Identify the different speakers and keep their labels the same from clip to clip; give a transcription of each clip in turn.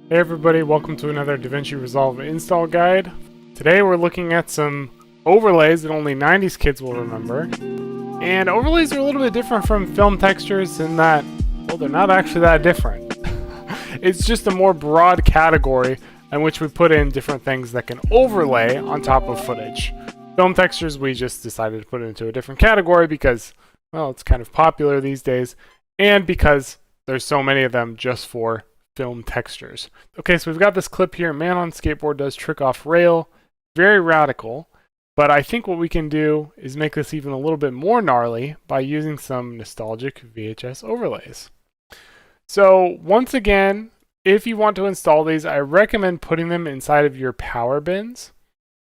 Speaker 1: Hey everybody, welcome to another Davinci Resolve install guide. Today we're looking at some overlays that only 90s kids will remember. And overlays are a little bit different from film textures in that, well, they're not actually that different. It's just a more broad category in which we put in different things that can overlay on top of footage. Film textures, we just decided to put into a different category because, well, it's kind of popular these days, and because there's so many of them just for film textures. Okay, so we've got this clip here. Man on skateboard does trick off rail. Very radical. But I think what we can do is make this even a little bit more gnarly by using some nostalgic VHS overlays. So once again, if you want to install these, I recommend putting them inside of your power bins.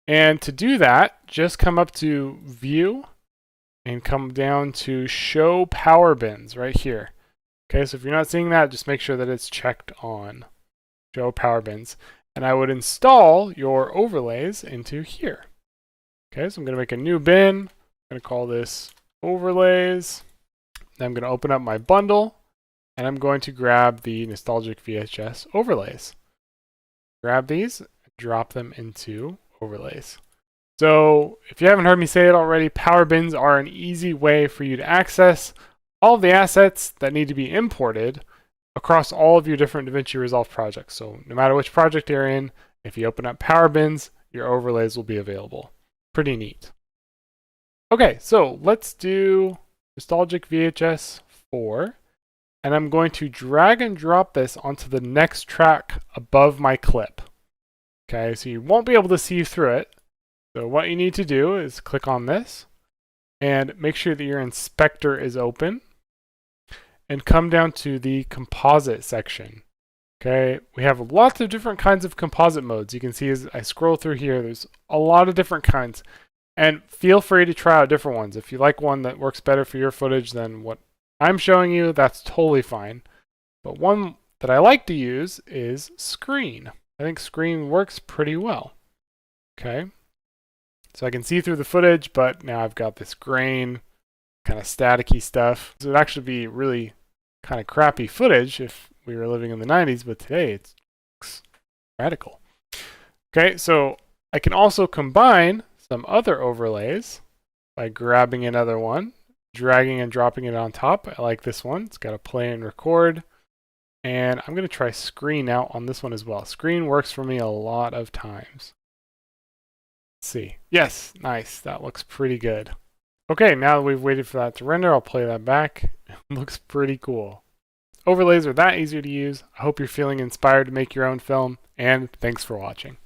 Speaker 1: And to do that, just come up to View and come down to Show Power Bins right here. Okay, so if you're not seeing that, just make sure that it's checked on. Show power bins. And I would install your overlays into here. Okay, so I'm going to make a new bin. I'm going to call this overlays. Then I'm going to open up my bundle. And I'm going to grab the nostalgic VHS overlays. Grab these, drop them into overlays. So if you haven't heard me say it already, power bins are an easy way for you to access all of the assets that need to be imported across all of your different Davinci Resolve projects. So no matter which project you're in, if you open up power bins, your overlays will be available. Pretty neat. Okay, so let's do nostalgic VHS 4. And I'm going to drag and drop this onto the next track above my clip. Okay, so you won't be able to see through it. So what you need to do is click on this and make sure that your inspector is open. And come down to the composite section. Okay, we have lots of different kinds of composite modes. You can see as I scroll through here, there's a lot of different kinds. And feel free to try out different ones. If you like one that works better for your footage than what I'm showing you, that's totally fine. But one that I like to use is screen. I think screen works pretty well. Okay, so I can see through the footage, but now I've got this grain, kind of staticky stuff. So it'd actually be really kind of crappy footage if we were living in the 90s, but today it's radical. Okay, so I can also combine some other overlays by grabbing another one, dragging and dropping it on top. I like this one. It's got a play and record. And I'm going to try screen out on this one as well. Screen works for me a lot of times. Let's see. Yes, nice. That looks pretty good. Okay, now that we've waited for that to render, I'll play that back. It looks pretty cool. Overlays are that easy to use. I hope you're feeling inspired to make your own film, and thanks for watching.